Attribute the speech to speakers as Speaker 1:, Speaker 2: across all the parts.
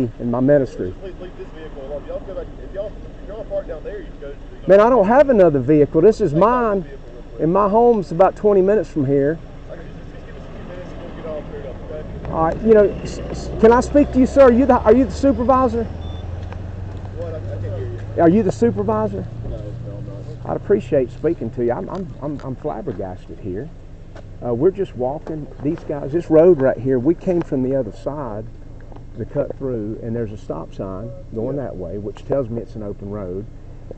Speaker 1: in my ministry.
Speaker 2: Please leave this vehicle alone. Y'all go back. If y'all park down there, you can go.
Speaker 1: Man, I don't have another vehicle. This is mine, and my home's about 20 minutes from here.
Speaker 2: Just give us a few minutes and we'll get all cleared up, okay?
Speaker 1: All right, can I speak to you, sir? Are you the supervisor?
Speaker 2: What? I can't hear you.
Speaker 1: Are you the supervisor?
Speaker 2: No, I'm not.
Speaker 1: I'd appreciate speaking to you. I'm flabbergasted here. We're just walking. These guys, this road right here, we came from the other side to cut through, and there's a stop sign going that way, which tells me it's an open road.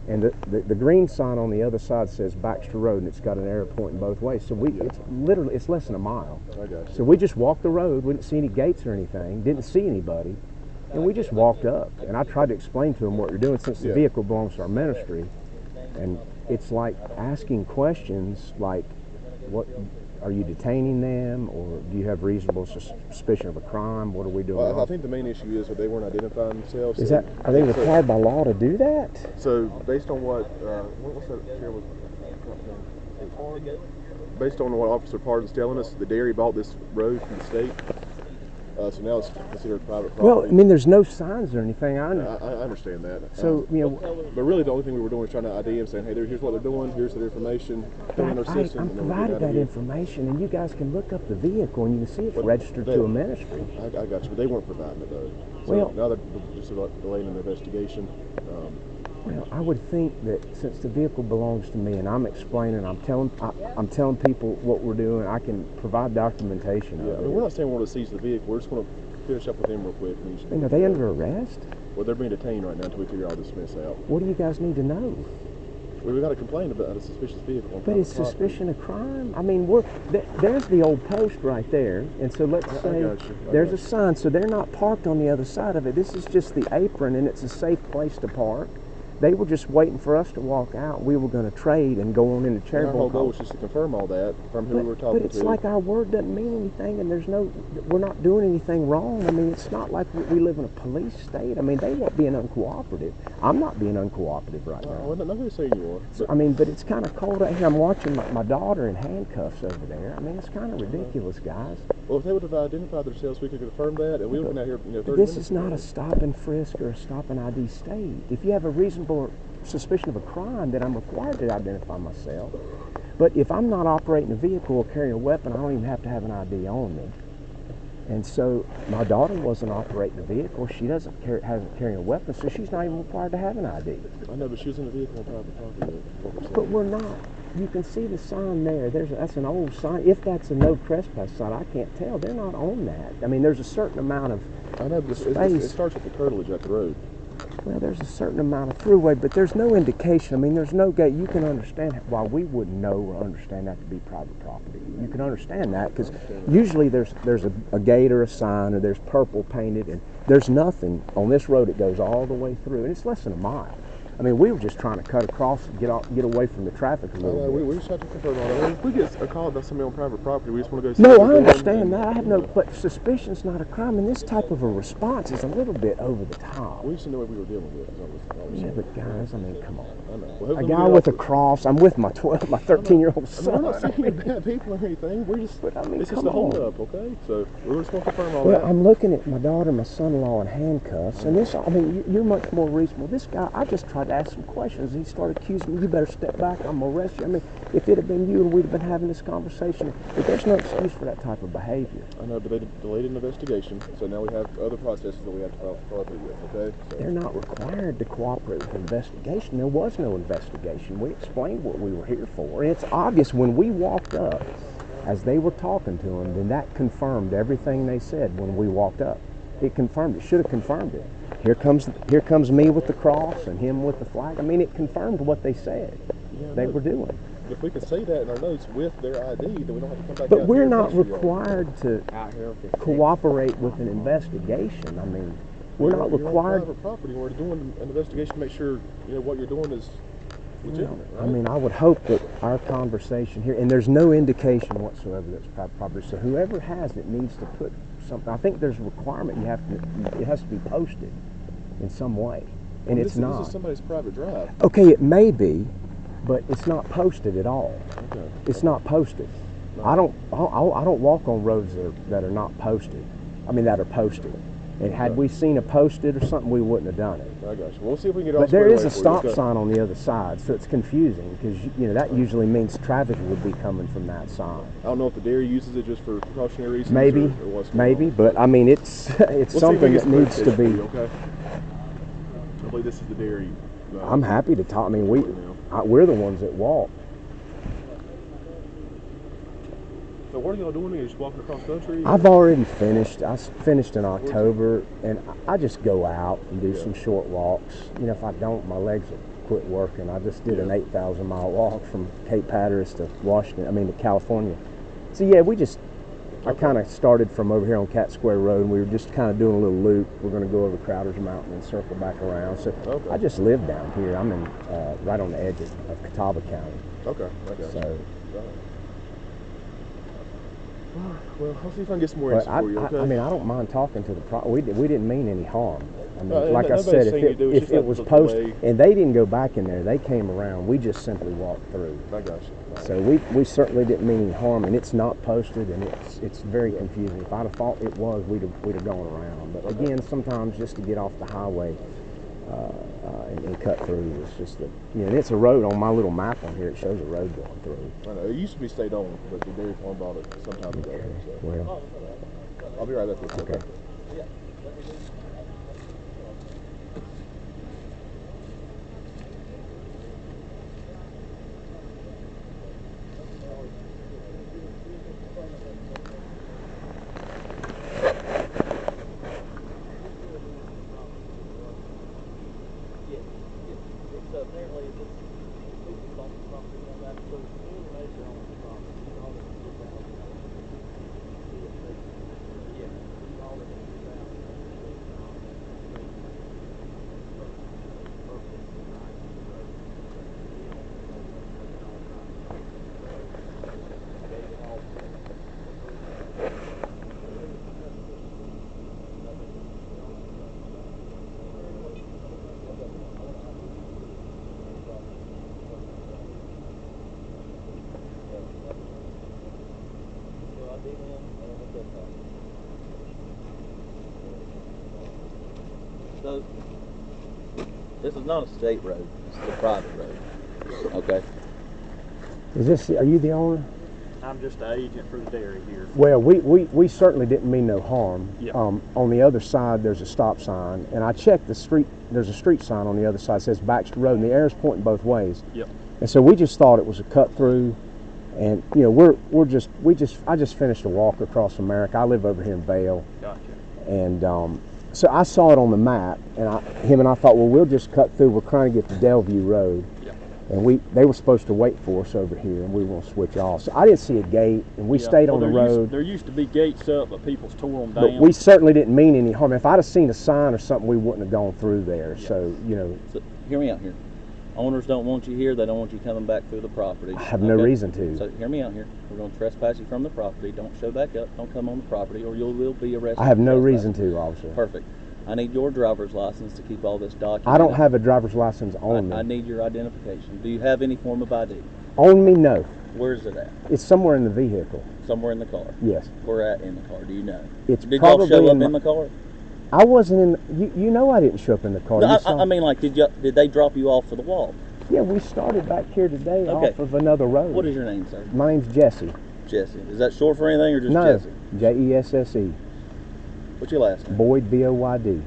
Speaker 1: And the green sign on the other side says Baxter Road, and it's got an arrow pointing both ways. So it's less than a mile.
Speaker 2: I got you.
Speaker 1: So we just walked the road. We didn't see any gates or anything. Didn't see anybody, and we just walked up. And I tried to explain to them what you're doing, since the vehicle belongs to our ministry. And it's like asking questions like, what? Are you detaining them, or do you have reasonable suspicion of a crime? What are we doing?
Speaker 2: Well, I think the main issue is that they weren't identifying themselves.
Speaker 1: Are they required by law to do that?
Speaker 2: So based on what based on what Officer Pardon's telling us, the dairy bought this road from the state. So now it's considered private property.
Speaker 1: Well, I mean, there's no signs or anything. I
Speaker 2: understand that.
Speaker 1: So,
Speaker 2: but really, the only thing we were doing was trying to ID them, saying, "Hey, here's what they're doing. Here's their information. Fill in their system."
Speaker 1: I'm provided that information, and you guys can look up the vehicle, and you can see it's registered to a ministry.
Speaker 2: I got you, but they weren't providing it though. So
Speaker 1: well,
Speaker 2: now they're just delaying an investigation.
Speaker 1: Well, I would think that since the vehicle belongs to me, and I'm explaining, I'm telling people what we're doing, I can provide documentation.
Speaker 2: Yeah, I mean, we're not saying we want to seize the vehicle. We're just going to finish up with them real quick.
Speaker 1: Are they under arrest?
Speaker 2: Well, they're being detained right now until we figure all this mess out.
Speaker 1: What do you guys need to know?
Speaker 2: Well, we got a complaint about a suspicious vehicle.
Speaker 1: But it's suspicion of crime. I mean, there's the old post right there, and so let's say there's a sign, so they're not parked on the other side of it. This is just the apron, and it's a safe place to park. They were just waiting for us to walk out. We were going to trade and go on into Cherryville.
Speaker 2: Our whole goal was just to confirm all that from who we were talking to.
Speaker 1: But it's like our word doesn't mean anything, and we're not doing anything wrong. I mean, it's not like we live in a police state. I mean, they weren't being uncooperative. I'm not being uncooperative right now.
Speaker 2: Well, nobody's saying you are.
Speaker 1: So, I mean, but it's kind of cold out here. I'm watching my daughter in handcuffs over there. I mean, it's kind of ridiculous, guys.
Speaker 2: Well, if they would have identified themselves, we could confirm that, and we would have been out here, 30
Speaker 1: This
Speaker 2: minutes
Speaker 1: is not
Speaker 2: ago.
Speaker 1: a stop and frisk or a stop and ID state. If you have a reasonable suspicion of a crime, then I'm required to identify myself. But if I'm not operating a vehicle or carrying a weapon, I don't even have to have an ID on me. And so my daughter wasn't operating a vehicle. She hasn't carrying a weapon, so she's not even required to have an ID.
Speaker 2: I know, but she was in the vehicle on private property.
Speaker 1: But we're not. You can see the sign there. That's an old sign. If that's a no trespass sign, I can't tell. They're not on that. I mean, there's a certain amount of
Speaker 2: I know, but
Speaker 1: space.
Speaker 2: It starts with the curtilage at the road.
Speaker 1: Well, there's a certain amount of throughway, but there's no indication. I mean, there's no gate. You can understand why we wouldn't know or understand that to be private property. You can understand that because usually there's a gate or a sign, or there's purple painted, and there's nothing on this road. It goes all the way through, and it's less than a mile. I mean, we were just trying to cut across and get away from the traffic a little bit.
Speaker 2: We just have to confirm all that. If we get a call about somebody on private property, we just want to go see.
Speaker 1: No, I understand that. I have no, but suspicion's not a crime, and this type of a response is a little bit over the top.
Speaker 2: We just didn't know what we were dealing with.
Speaker 1: Yeah, but guys, I mean, come on.
Speaker 2: I know. Well,
Speaker 1: a guy with a cross. I'm with my 13-year-old son.
Speaker 2: I mean, we're not saying you're bad people or anything. We're just,
Speaker 1: but I mean,
Speaker 2: it's just a hold up, okay? So we're just going to confirm all
Speaker 1: that.
Speaker 2: that.
Speaker 1: I'm looking at my daughter and my son-in-law in handcuffs, and this, I mean, you're much more reasonable. This guy, I just tried to ask some questions. He started accusing me, you better step back, I'm going to arrest you. I mean, if it had been you and we'd have been having this conversation, but there's no excuse for that type of behavior.
Speaker 2: I know, but they delayed an investigation, so now we have other processes that we have to cooperate with, okay? So.
Speaker 1: They're not required to cooperate with an investigation. There was no investigation. We explained what we were here for. And it's obvious when we walked up, as they were talking to him, then that confirmed everything they said when we walked up. It confirmed it. Should have confirmed it. Here comes me with the cross and him with the flag. I mean, it confirmed what they said they were doing.
Speaker 2: If we could say that in our notes with their ID, then we don't have to come back.
Speaker 1: But we're not required to cooperate with an investigation. I mean, we're not required.
Speaker 2: Private property. We're doing an investigation to make sure what you're doing is legitimate. Right?
Speaker 1: I mean, I would hope that our conversation here, and there's no indication whatsoever that's private property. So whoever has it needs to put something. I think there's a requirement. It has to be posted in some way, and it's not.
Speaker 2: This is somebody's private drive.
Speaker 1: Okay, it may be, but it's not posted at all.
Speaker 2: Okay.
Speaker 1: It's not posted. No. I don't walk on roads that are not posted. I mean, that are posted. And had we seen a posted or something, we wouldn't have done it.
Speaker 2: I got you. We'll see if we can get it all
Speaker 1: But there
Speaker 2: squared
Speaker 1: is
Speaker 2: away
Speaker 1: a
Speaker 2: for you.
Speaker 1: stop
Speaker 2: Okay.
Speaker 1: sign on the other side, so it's confusing because you know that usually means traffic would be coming from that side.
Speaker 2: I don't know if the dairy uses it just for precautionary reasons.
Speaker 1: Maybe,
Speaker 2: or what's going on.
Speaker 1: but I mean it's
Speaker 2: We'll see if we
Speaker 1: something
Speaker 2: can
Speaker 1: that
Speaker 2: get
Speaker 1: needs to
Speaker 2: clarification
Speaker 1: be.
Speaker 2: for you, okay. I believe this is the dairy.
Speaker 1: I'm happy to talk. I mean we're the ones that walk.
Speaker 2: So what are y'all doing? You're just walking across country?
Speaker 1: I've already finished. I finished in October, and I just go out and do some short walks. You know, if I don't, my legs will quit working. I just did an 8,000-mile walk from Cape Hatteras to California. So yeah, I kind of started from over here on Cat Square Road, and we were just kind of doing a little loop. We're going to go over Crowder's Mountain and circle back around. So I just live down here. I'm in right on the edge of Catawba County.
Speaker 2: Okay, okay.
Speaker 1: So.
Speaker 2: Well, I'll see if I can get some more answers for you, okay?
Speaker 1: I mean, I don't mind talking to the we didn't mean any harm. I mean,
Speaker 2: No,
Speaker 1: like I
Speaker 2: nobody's
Speaker 1: said,
Speaker 2: saying you do, it's
Speaker 1: if
Speaker 2: just
Speaker 1: it
Speaker 2: that
Speaker 1: was
Speaker 2: the
Speaker 1: posted,
Speaker 2: delay.
Speaker 1: and they didn't go back in there, they came around, we just simply walked through.
Speaker 2: I got you.
Speaker 1: So we certainly didn't mean any harm, and it's not posted, and it's very confusing. If I'd have thought it was, we'd have gone around. But again, sometimes just to get off the highway and cut through, it's just that, you know, and it's a road on my little map on here. It shows a road going through.
Speaker 2: I know, it used to be state owned, but the dairy farm bought it some time ago. So.
Speaker 1: Well,
Speaker 2: I'll be right back with you.
Speaker 1: okay.
Speaker 3: So, this is not a state road, it's a private road, okay?
Speaker 1: Are you the owner?
Speaker 4: I'm just an agent for the dairy here.
Speaker 1: Well, we certainly didn't mean no harm.
Speaker 4: Yeah.
Speaker 1: On the other side, there's a stop sign, and I checked the street. There's a street sign on the other side that says Baxter Road, and the arrow's pointing both ways.
Speaker 4: Yep.
Speaker 1: And so we just thought it was a cut through, and you know I just finished a walk across America. I live over here in Vail.
Speaker 4: Gotcha.
Speaker 1: And so I saw it on the map, and him and I thought, well, we'll just cut through. We're trying to get to Delview Road.
Speaker 4: Yep.
Speaker 1: And they were supposed to wait for us over here, and we were going to switch off. So I didn't see a gate, and we stayed on the road.
Speaker 4: There used to be gates up, but people's tore them down.
Speaker 1: But we certainly didn't mean any harm. If I'd have seen a sign or something, we wouldn't have gone through there.
Speaker 4: Yeah.
Speaker 1: So, you know.
Speaker 3: So, hear me out here. Owners don't want you here, they don't want you coming back through the property.
Speaker 1: I have no reason to.
Speaker 3: So hear me out here. We're going to trespass you from the property. Don't show back up. Don't come on the property, or you will be arrested.
Speaker 1: I have
Speaker 3: for
Speaker 1: no
Speaker 3: trespassing.
Speaker 1: reason to, officer.
Speaker 3: Perfect. I need your driver's license to keep all this documented.
Speaker 1: I don't have a driver's license on me.
Speaker 3: I need your identification. Do you have any form of ID?
Speaker 1: On me, no.
Speaker 3: Where's it at?
Speaker 1: It's somewhere in the vehicle.
Speaker 3: Somewhere in the car.
Speaker 1: Yes.
Speaker 3: Where at in the car? Do you know?
Speaker 1: It's
Speaker 3: Did
Speaker 1: probably
Speaker 3: y'all show up
Speaker 1: in
Speaker 3: in the car?
Speaker 1: I wasn't in. You know I didn't show up in the car.
Speaker 3: No,
Speaker 1: You saw-
Speaker 3: I mean, like, did they drop you off for the walk?
Speaker 1: Yeah, we started back here today
Speaker 3: Okay.
Speaker 1: off of another road.
Speaker 3: What is your name, sir?
Speaker 1: My name's Jesse.
Speaker 3: Jesse. Is that short for anything or just
Speaker 1: No,
Speaker 3: Jesse?
Speaker 1: Jesse.
Speaker 3: What's your last name?
Speaker 1: Boyd, Boyd.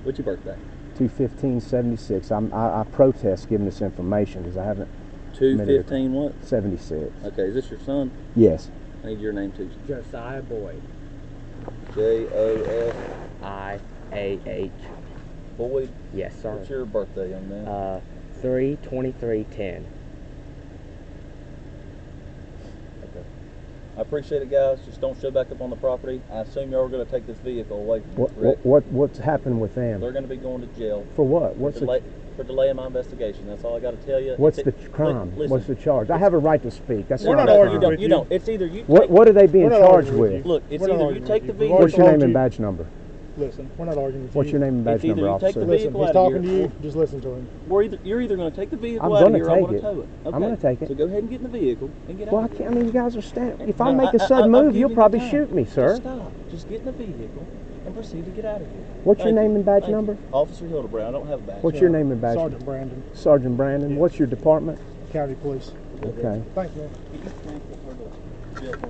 Speaker 3: What's your birthday?
Speaker 1: 2/15/76. I protest giving this information because I haven't.
Speaker 3: 2/15 what?
Speaker 1: 76.
Speaker 3: Okay, is this your son?
Speaker 1: Yes.
Speaker 3: I need your name too.
Speaker 5: Josiah Boyd.
Speaker 3: J-O-S.
Speaker 5: IAH.
Speaker 3: Boyd.
Speaker 5: Yes, sir.
Speaker 3: What's your birthday, young man?
Speaker 5: 3/23/10.
Speaker 3: Okay. I appreciate it, guys. Just don't show back up on the property. I assume y'all are going to take this vehicle away from you, correct?
Speaker 1: What's happened with them?
Speaker 3: They're going to be going to jail
Speaker 1: For what? What's
Speaker 3: for delaying my investigation. That's all I got to tell you.
Speaker 1: What's the crime?
Speaker 3: Listen,
Speaker 1: What's the charge? I have a right to speak. That's
Speaker 5: We're
Speaker 1: not
Speaker 5: not
Speaker 1: a
Speaker 5: arguing
Speaker 1: crime.
Speaker 5: with
Speaker 3: You don't. It's either you.
Speaker 1: What are they being
Speaker 5: We're not
Speaker 1: charged
Speaker 5: arguing with
Speaker 1: with?
Speaker 5: you.
Speaker 3: Look, it's
Speaker 5: We're not
Speaker 3: either you
Speaker 5: arguing
Speaker 3: take
Speaker 5: with
Speaker 3: the
Speaker 5: you.
Speaker 3: vehicle.
Speaker 1: What's your
Speaker 5: told
Speaker 1: name and
Speaker 5: you-
Speaker 1: badge number?
Speaker 5: Listen, we're not arguing with
Speaker 1: What's
Speaker 5: you.
Speaker 1: your name and badge
Speaker 3: It's either
Speaker 1: number,
Speaker 3: you take the
Speaker 1: officer?
Speaker 5: Listen,
Speaker 3: vehicle
Speaker 5: he's
Speaker 3: out of
Speaker 5: talking to
Speaker 3: here.
Speaker 5: you. Just listen to him.
Speaker 3: You're either going to take the vehicle
Speaker 1: I'm
Speaker 3: out of
Speaker 1: gonna
Speaker 3: here or I'm
Speaker 1: take
Speaker 3: going
Speaker 1: it.
Speaker 3: to tow it. Okay.
Speaker 1: I'm gonna take it.
Speaker 3: So go ahead and get in the vehicle and get
Speaker 1: Well,
Speaker 3: out.
Speaker 1: I mean, you guys are standing. If I
Speaker 3: No,
Speaker 1: make a
Speaker 3: I'll
Speaker 1: sudden
Speaker 3: give
Speaker 1: move,
Speaker 3: you
Speaker 1: you'll
Speaker 3: the
Speaker 1: probably
Speaker 3: time.
Speaker 1: shoot me, sir.
Speaker 3: Just stop. Just get in the vehicle and proceed to get out of here.
Speaker 1: What's your
Speaker 3: Thank
Speaker 1: name
Speaker 3: you.
Speaker 1: and badge
Speaker 3: Thank you.
Speaker 1: number?
Speaker 3: Officer Hildebrand. I don't have a badge.
Speaker 1: What's your name and badge?
Speaker 5: Sergeant Brandon,
Speaker 1: Sergeant Brandon. What's your department?
Speaker 5: County Police.
Speaker 1: Okay.
Speaker 5: Thank you.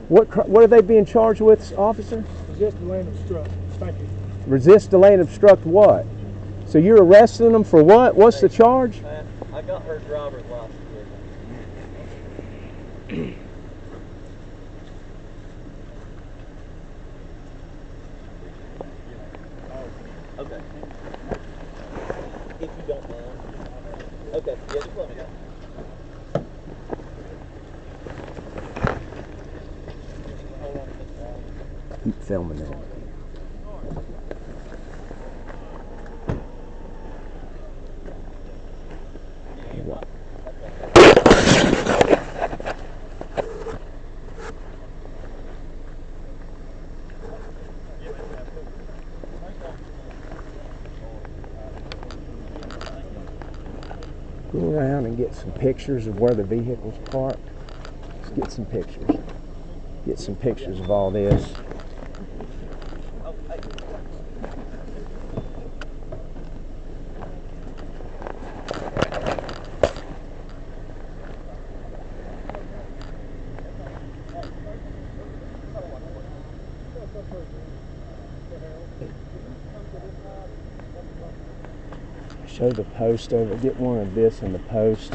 Speaker 1: What are they being charged with, officer?
Speaker 5: Resist the land obstruct. Thank you.
Speaker 1: Resist, delay, and obstruct what? So you're arresting them for what? What's the charge?
Speaker 3: I got her driver's license. Okay. If you don't mind. Okay, yeah, just let me know.
Speaker 1: Keep filming it. Go around and get some pictures of where the vehicle's parked. Let's get some pictures. Get some pictures of all this. Show the post over. Get one of this in the post.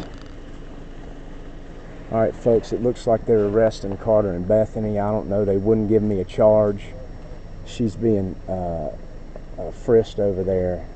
Speaker 1: All right, folks, it looks like they're arresting Carter and Bethany. I don't know. They wouldn't give me a charge. She's being frisked over there.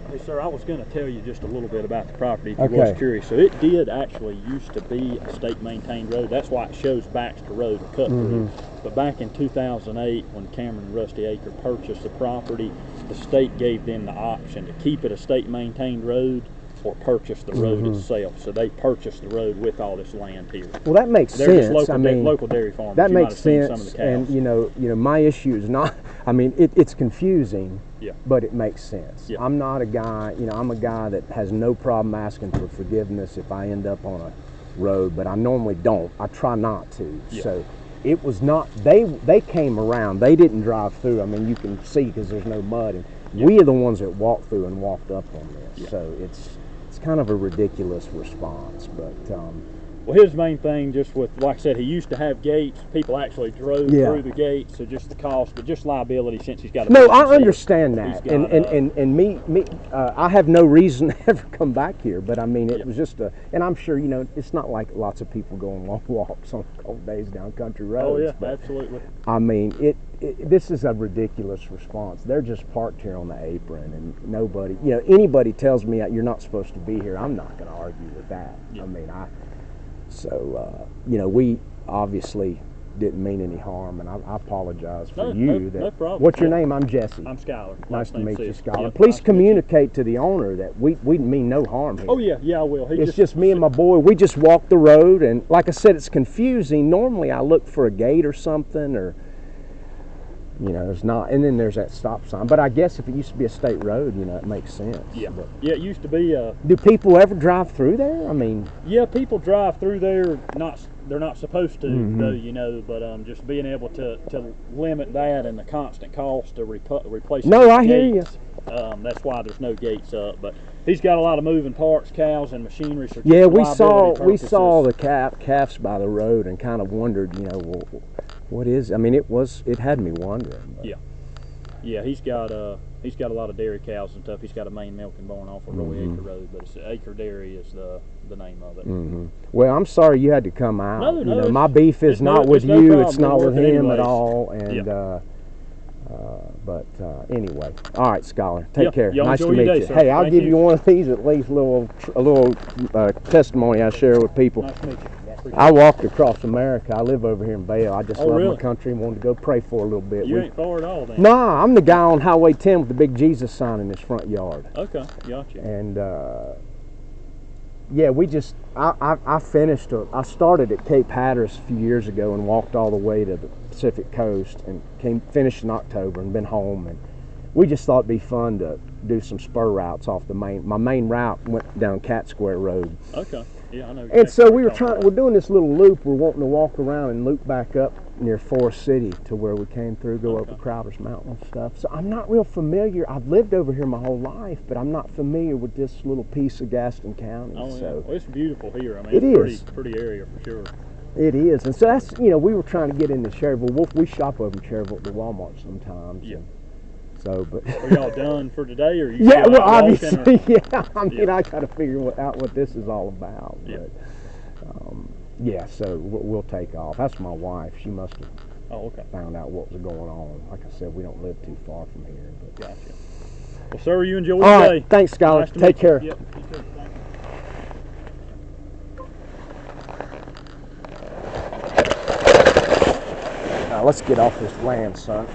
Speaker 4: Hey, sir, I was going to tell you just a little bit about the property if you
Speaker 1: Okay.
Speaker 4: was curious. So it did actually used to be a state-maintained road. That's why it shows Baxter Road cut through. But back in 2008, when Cameron and Rusty Acre purchased the property, the state gave them the option to keep it a state-maintained road or purchase the road itself. So they purchased the road with all this land here.
Speaker 1: Well, that makes
Speaker 4: They're
Speaker 1: sense.
Speaker 4: just local,
Speaker 1: I mean,
Speaker 4: local dairy farmers.
Speaker 1: that
Speaker 4: You might
Speaker 1: makes
Speaker 4: have seen
Speaker 1: sense.
Speaker 4: some of the cows.
Speaker 1: And you know, my issue is not. I mean, it's confusing.
Speaker 4: Yeah.
Speaker 1: But it makes sense.
Speaker 4: Yeah.
Speaker 1: I'm not a guy. I'm a guy that has no problem asking for forgiveness if I end up on a road, but I normally don't. I try not to.
Speaker 4: Yeah.
Speaker 1: So it was not. They came around. They didn't drive through. I mean, you can see because there's no mud, and we are the ones that walked through and walked up on this.
Speaker 4: Yeah.
Speaker 1: So it's kind of a ridiculous response, but.
Speaker 4: Well, his main thing, just with, like I said, he used to have gates. People actually drove through the gates, so just the cost, but just liability since he's got a
Speaker 1: No,
Speaker 4: business
Speaker 1: I
Speaker 4: here.
Speaker 1: understand that,
Speaker 4: He's got,
Speaker 1: and me, I have no reason to ever come back here. But I mean, it was just and I'm sure it's not like lots of people go on long walks on cold days down country roads.
Speaker 4: Oh yeah,
Speaker 1: but,
Speaker 4: absolutely.
Speaker 1: I mean, this is a ridiculous response. They're just parked here on the apron, and nobody, anybody tells me you're not supposed to be here, I'm not going to argue with that.
Speaker 4: Yeah.
Speaker 1: I mean, we obviously didn't mean any harm, and I apologize for
Speaker 4: No problem.
Speaker 1: What's your name? I'm Jesse.
Speaker 4: I'm Skyler.
Speaker 1: Nice to meet you,
Speaker 4: Skyler.
Speaker 1: Skyler.
Speaker 4: Yep,
Speaker 1: Please
Speaker 4: nice to meet you.
Speaker 1: communicate to the owner that we mean no harm here.
Speaker 4: Oh yeah, I will.
Speaker 1: It's just me and my boy. We just walked the road, and like I said, it's confusing. Normally, I look for a gate or something, or there's not. And then there's that stop sign. But I guess if it used to be a state road, it makes sense.
Speaker 4: Yeah,
Speaker 1: But
Speaker 4: yeah. It used to be.
Speaker 1: do people ever drive through there? I mean,
Speaker 4: Yeah, people drive through there. They're not supposed to, though, But just being able to limit that and the constant cost of replacing.
Speaker 1: No,
Speaker 4: those
Speaker 1: I hear you.
Speaker 4: gates, that's why there's no gates up. But he's got a lot of moving parts, cows and machinery. So
Speaker 1: yeah,
Speaker 4: just
Speaker 1: we
Speaker 4: liability
Speaker 1: saw
Speaker 4: purposes.
Speaker 1: the calves by the road and kind of wondered, well, what is? I mean, it had me wondering. But.
Speaker 4: Yeah. Yeah, he's got a lot of dairy cows and stuff. He's got a main milking barn off of Roy Acre Road, but it's Acre Dairy is the name of it.
Speaker 1: Well, I'm sorry you had to come out.
Speaker 4: No,
Speaker 1: my beef is not with
Speaker 4: no
Speaker 1: you.
Speaker 4: problem.
Speaker 1: It's not
Speaker 4: We'll
Speaker 1: with
Speaker 4: work it
Speaker 1: him at
Speaker 4: anyways.
Speaker 1: all. And anyway, all right, Scholar. Take care.
Speaker 4: Y'all
Speaker 1: Nice to
Speaker 4: enjoy your
Speaker 1: meet
Speaker 4: day,
Speaker 1: you.
Speaker 4: sir.
Speaker 1: Hey, I'll
Speaker 4: Thank
Speaker 1: give
Speaker 4: you.
Speaker 1: you one of these at least, a little testimony I share with people.
Speaker 4: Nice to meet you.
Speaker 1: I walked across America. I live over here in Vail. I just love
Speaker 4: really?
Speaker 1: my country and wanted to go pray for a little bit.
Speaker 4: You ain't far at all then.
Speaker 1: Nah, I'm the guy on Highway 10 with the big Jesus sign in his front yard.
Speaker 4: Okay, gotcha.
Speaker 1: And Yeah, we just, I finished, I started at Cape Hatteras a few years ago and walked all the way to the Pacific coast and finished in October and been home. And we just thought it'd be fun to do some spur routes off my main route went down Cat Square Road.
Speaker 4: Okay. Yeah, I know.
Speaker 1: And so we're doing this little loop. We're wanting to walk around and loop back up near Forest City to where we came through, go over Crowder's Mountain and stuff. So I'm not real familiar. I've lived over here my whole life, but I'm not familiar with this little piece of Gaston County.
Speaker 4: Oh, yeah.
Speaker 1: So
Speaker 4: Well, it's beautiful here. I mean,
Speaker 1: it
Speaker 4: it's
Speaker 1: is.
Speaker 4: pretty area for sure.
Speaker 1: It is. And so that's, we were trying to get into Cherryville. We shop over in Cherryville at the Walmart sometimes.
Speaker 4: Yeah.
Speaker 1: So, but
Speaker 4: Are y'all done for today, or you
Speaker 1: yeah,
Speaker 4: still
Speaker 1: well,
Speaker 4: out walking,
Speaker 1: obviously,
Speaker 4: or?
Speaker 1: yeah. I mean, I got to figure out what this is all about.
Speaker 4: Yeah.
Speaker 1: But, yeah, so we'll take off. That's my wife. She must have found out what was going on. Like I said, we don't live too far from here. But.
Speaker 4: Gotcha. Well, sir, you enjoy
Speaker 1: All
Speaker 4: your
Speaker 1: right,
Speaker 4: day.
Speaker 1: thanks, Skylar.
Speaker 4: Nice to
Speaker 1: Take
Speaker 4: meet you.
Speaker 1: care.
Speaker 4: Yep, you too. Thank you.
Speaker 1: Now let's get off this land, son.